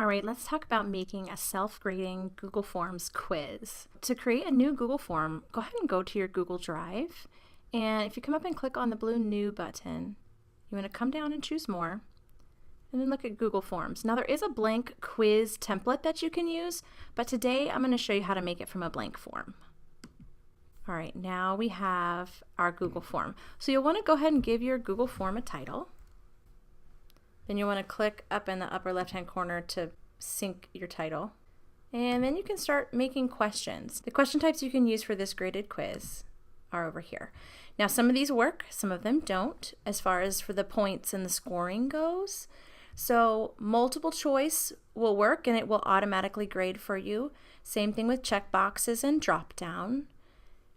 right, let's talk about making a self-grading Google Forms quiz. To create a new Google form, go ahead and go to your Google Drive. And if you come up and click on the blue New button, you want to come down and choose More. And then look at Google Forms. Now there is a blank quiz template that you can use, but today I'm going to show you how to make it from a blank form. All right, now we have our Google form. So you'll want to go ahead and give your Google form a title. Then you want to click up in the upper left-hand corner to sync your title. And then you can start making questions. The question types you can use for this graded quiz are over here. Now some of these work, some of them don't, as far as for the points and the scoring goes. So multiple choice will work and it will automatically grade for you. Same thing with check boxes and drop down.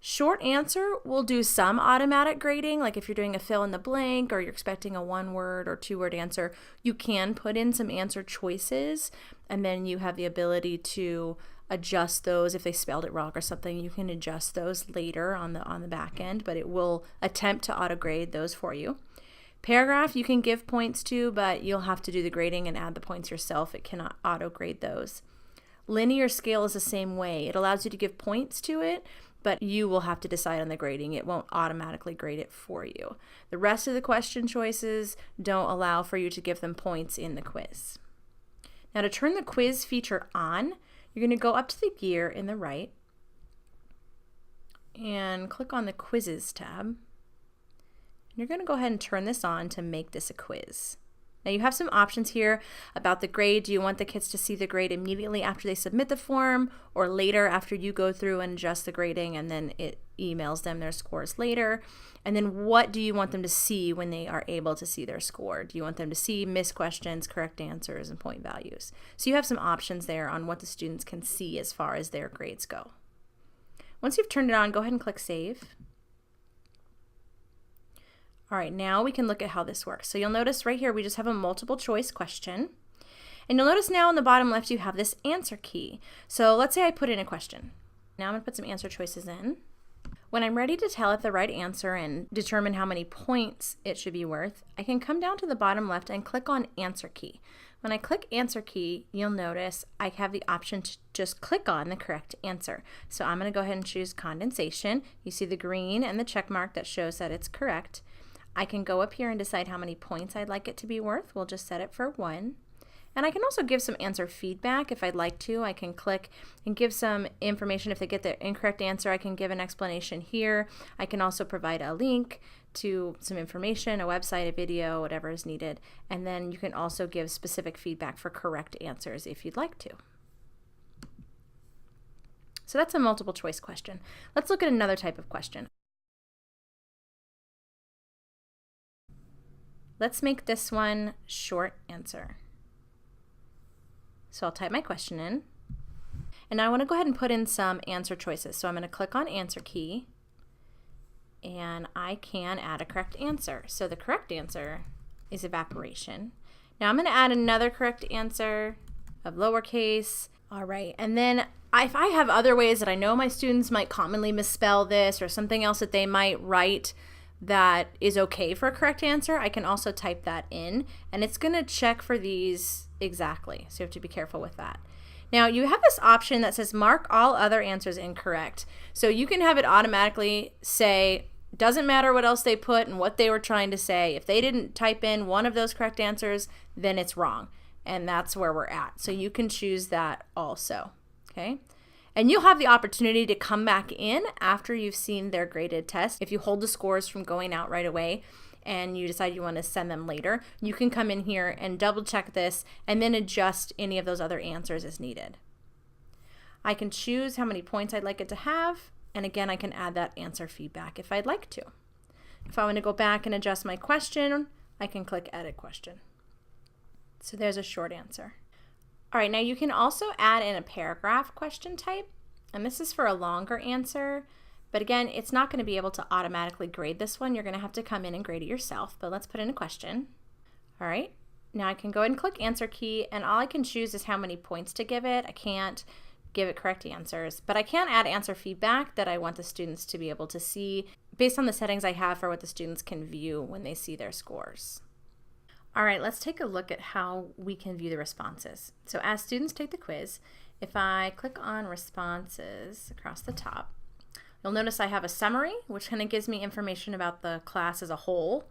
Short answer will do some automatic grading, like if you're doing a fill in the blank or you're expecting a 1-word or 2-word answer, you can put in some answer choices and then you have the ability to adjust those. If they spelled it wrong or something, you can adjust those later on the back end, but it will attempt to auto grade those for you. Paragraph you can give points to, but you'll have to do the grading and add the points yourself. It cannot auto grade those. Linear scale is the same way. It allows you to give points to it, but you will have to decide on the grading. It won't automatically grade it for you. The rest of the question choices don't allow for you to give them points in the quiz. Now to turn the quiz feature on, you're going to go up to the gear in the right and click on the Quizzes tab. You're going to go ahead and turn this on to make this a quiz. Now you have some options here about the grade. Do you want the kids to see the grade immediately after they submit the form or later after you go through and adjust the grading and then it emails them their scores later? And then what do you want them to see when they are able to see their score? Do you want them to see missed questions, correct answers, and point values? So you have some options there on what the students can see as far as their grades go. Once you've turned it on, go ahead and click Save. All right, now we can look at how this works. So you'll notice right here we just have a multiple choice question. And you'll notice now on the bottom left you have this answer key. So let's say I put in a question. Now I'm going to put some answer choices in. When I'm ready to tell it the right answer and determine how many points it should be worth, I can come down to the bottom left and click on Answer Key. When I click Answer Key, you'll notice I have the option to just click on the correct answer. So I'm going to go ahead and choose condensation. You see the green and the check mark that shows that it's correct. I can go up here and decide how many points I'd like it to be worth. We'll just set it for 1. And I can also give some answer feedback if I'd like to. I can click and give some information. If they get the incorrect answer, I can give an explanation here. I can also provide a link to some information, a website, a video, whatever is needed. And then you can also give specific feedback for correct answers if you'd like to. So that's a multiple choice question. Let's look at another type of question. Let's make this one short answer. So I'll type my question in. And now I want to go ahead and put in some answer choices. So I'm going to click on Answer Key. And I can add a correct answer. So the correct answer is evaporation. Now I'm going to add another correct answer of lowercase. All right. And then if I have other ways that I know my students might commonly misspell this or something else that they might write that is okay for a correct answer, I can also type that in and it's going to check for these exactly. So you have to be careful with that. Now you have this option that says mark all other answers incorrect. So you can have it automatically say, doesn't matter what else they put and what they were trying to say. If they didn't type in one of those correct answers, then it's wrong. And that's where we're at. So you can choose that also. Okay. And you'll have the opportunity to come back in after you've seen their graded test. If you hold the scores from going out right away and you decide you want to send them later, you can come in here and double check this and then adjust any of those other answers as needed. I can choose how many points I'd like it to have, and again I can add that answer feedback if I'd like to. If I want to go back and adjust my question, I can click Edit Question. So there's a short answer. All right, now you can also add in a paragraph question type, and this is for a longer answer, but again, it's not going to be able to automatically grade this one. You're going to have to come in and grade it yourself, but let's put in a question. All right, now I can go ahead and click Answer Key, and all I can choose is how many points to give it. I can't give it correct answers, but I can add answer feedback that I want the students to be able to see based on the settings I have for what the students can view when they see their scores. All right, let's take a look at how we can view the responses. So as students take the quiz, if I click on responses across the top, you'll notice I have a summary, which kind of gives me information about the class as a whole.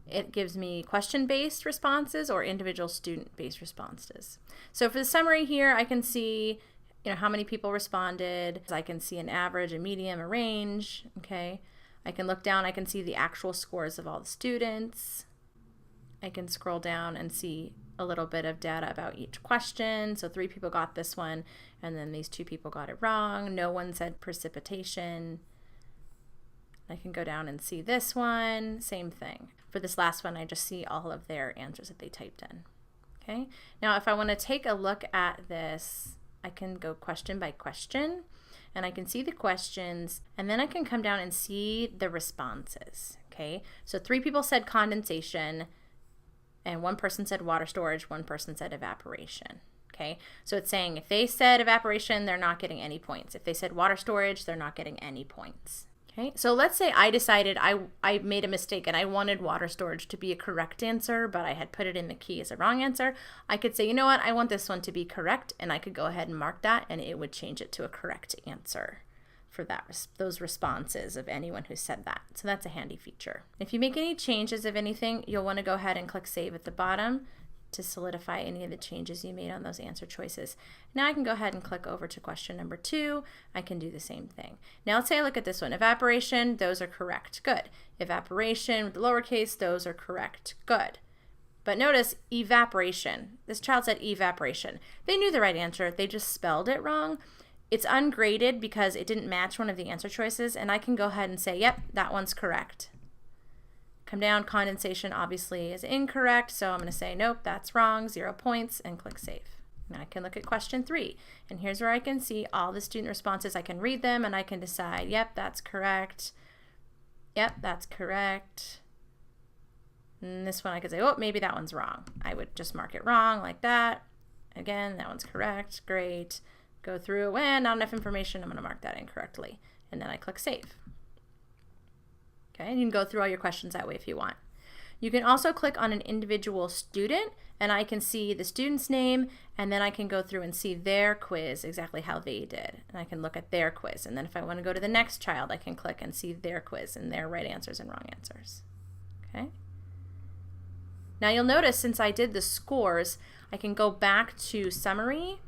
It gives me question-based responses or individual student-based responses. So for the summary here, I can see how many people responded. I can see an average, a median, a range. Okay, I can look down, I can see the actual scores of all the students. I can scroll down and see a little bit of data about each question. So 3 people got this one, and then these 2 people got it wrong. No one said precipitation. I can go down and see this one, same thing. For this last one, I just see all of their answers that they typed in. Okay, now if I want to take a look at this, I can go question by question, and I can see the questions, and then I can come down and see the responses. Okay, so 3 people said condensation, and 1 person said water storage, 1 person said evaporation. Okay, so it's saying if they said evaporation, they're not getting any points. If they said water storage, they're not getting any points. Okay, so let's say I decided I made a mistake and I wanted water storage to be a correct answer, but I had put it in the key as a wrong answer. I could say, you know what, I want this one to be correct, and I could go ahead and mark that, and it would change it to a correct answer for those responses of anyone who said that. So that's a handy feature. If you make any changes of anything, you'll want to go ahead and click Save at the bottom to solidify any of the changes you made on those answer choices. Now I can go ahead and click over to question number 2. I can do the same thing. Now let's say I look at this one. Evaporation, those are correct. Good. Evaporation with the lowercase, those are correct. Good. But notice evaporation. This child said evaporation. They knew the right answer. They just spelled it wrong. It's ungraded because it didn't match one of the answer choices, and I can go ahead and say, yep, that one's correct. Come down, condensation obviously is incorrect, so I'm going to say, nope, that's wrong, 0 points, and click Save. Now I can look at question 3, and here's where I can see all the student responses. I can read them, and I can decide, yep, that's correct. Yep, that's correct. And this one I could say, oh, maybe that one's wrong. I would just mark it wrong like that. Again, that one's correct, great. Go through, and not enough information, I'm going to mark that incorrectly. And then I click Save. Okay, and you can go through all your questions that way if you want. You can also click on an individual student, and I can see the student's name, and then I can go through and see their quiz, exactly how they did. And I can look at their quiz. And then if I want to go to the next child, I can click and see their quiz and their right answers and wrong answers. Okay. Now you'll notice since I did the scores, I can go back to summary,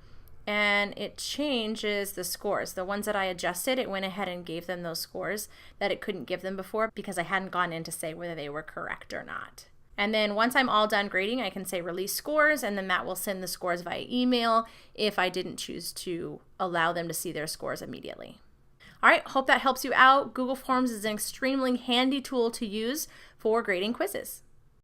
and it changes the scores. The ones that I adjusted, it went ahead and gave them those scores that it couldn't give them before because I hadn't gone in to say whether they were correct or not. And then once I'm all done grading, I can say release scores, and then that will send the scores via email if I didn't choose to allow them to see their scores immediately. All right, hope that helps you out. Google Forms is an extremely handy tool to use for grading quizzes.